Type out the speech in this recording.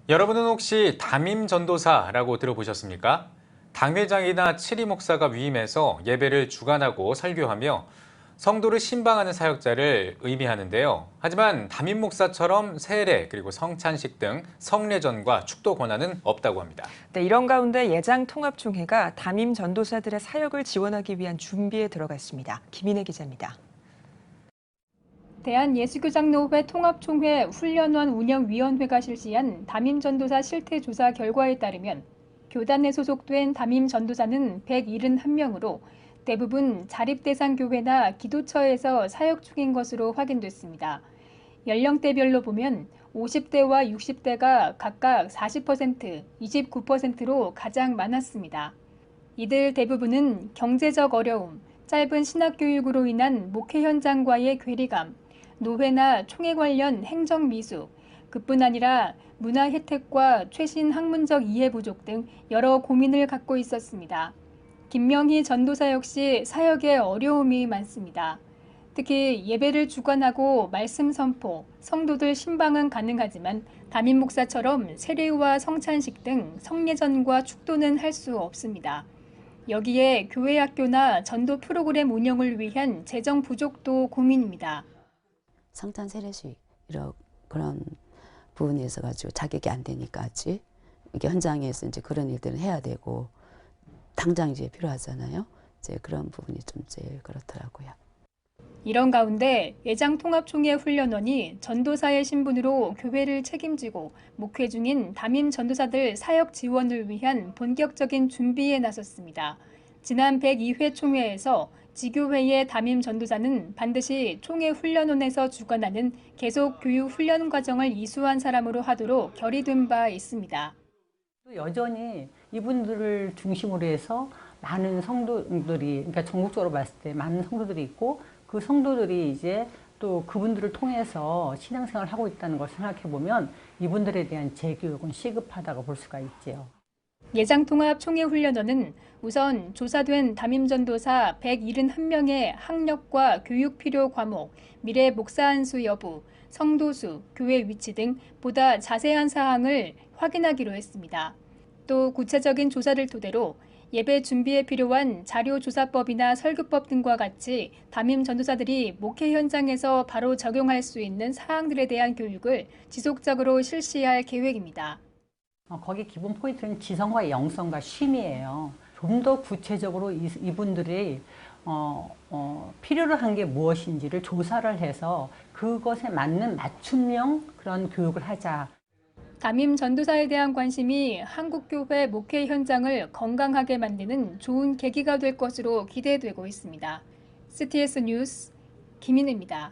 여러분은 혹시 담임 전도사라고 들어보셨습니까? 당회장이나 치리 목사가 위임해서 예배를 주관하고 설교하며 성도를 신방하는 사역자를 의미하는데요. 하지만 담임 목사처럼 세례 그리고 성찬식 등 성례전과 축도 권한은 없다고 합니다. 네, 이런 가운데 예장통합총회가 담임 전도사들의 사역을 지원하기 위한 준비에 들어갔습니다. 김인혜 기자입니다. 대한예수교장로회 통합총회 훈련원 운영위원회가 실시한 담임전도사 실태조사 결과에 따르면 교단에 소속된 담임전도사는 171명으로 대부분 자립대상 교회나 기도처에서 사역 중인 것으로 확인됐습니다. 연령대별로 보면 50대와 60대가 각각 40%, 29%로 가장 많았습니다. 이들 대부분은 경제적 어려움, 짧은 신학교육으로 인한 목회 현장과의 괴리감, 노회나 총회 관련 행정 미숙, 그뿐 아니라 문화 혜택과 최신 학문적 이해 부족 등 여러 고민을 갖고 있었습니다. 김명희 전도사 역시 사역에 어려움이 많습니다. 특히 예배를 주관하고 말씀 선포, 성도들 신방은 가능하지만 담임 목사처럼 세례와 성찬식 등 성례전과 축도는 할 수 없습니다. 여기에 교회 학교나 전도 프로그램 운영을 위한 재정 부족도 고민입니다. 성찬 세례식 이런 그런 부분에 있어 가지고 자격이 안 되니까 이게 현장에서 이제 그런 일들은 해야 되고 당장 이제 필요하잖아요. 이제 그런 부분이 좀 제일 그렇더라고요. 이런 가운데 예장통합총회 훈련원이 전도사의 신분으로 교회를 책임지고 목회 중인 담임 전도사들 사역 지원을 위한 본격적인 준비에 나섰습니다. 지난 102회 총회에서 지교회의 담임 전도사는 반드시 총회 훈련원에서 주관하는 계속 교육 훈련 과정을 이수한 사람으로 하도록 결의된 바 있습니다. 여전히 이분들을 중심으로 해서 많은 성도들이, 그러니까 전국적으로 봤을 때 많은 성도들이 있고 그 성도들이 이제 또 그분들을 통해서 신앙생활을 하고 있다는 걸 생각해 보면 이분들에 대한 재교육은 시급하다고 볼 수가 있죠. 예장통합총회훈련원은 우선 조사된 담임전도사 171명의 학력과 교육 필요 과목, 미래 목사 안수 여부, 성도수, 교회 위치 등 보다 자세한 사항을 확인하기로 했습니다. 또 구체적인 조사를 토대로 예배 준비에 필요한 자료조사법이나 설교법 등과 같이 담임 전도사들이 목회 현장에서 바로 적용할 수 있는 사항들에 대한 교육을 지속적으로 실시할 계획입니다. 거기 기본 포인트는 지성과 영성과 쉼이에요. 좀 더 구체적으로 이분들이 필요로 한 게 무엇인지를 조사를 해서 그것에 맞는 맞춤형 그런 교육을 하자. 담임 전도사에 대한 관심이 한국교회 목회 현장을 건강하게 만드는 좋은 계기가 될 것으로 기대되고 있습니다. CTS 뉴스 김인혜입니다.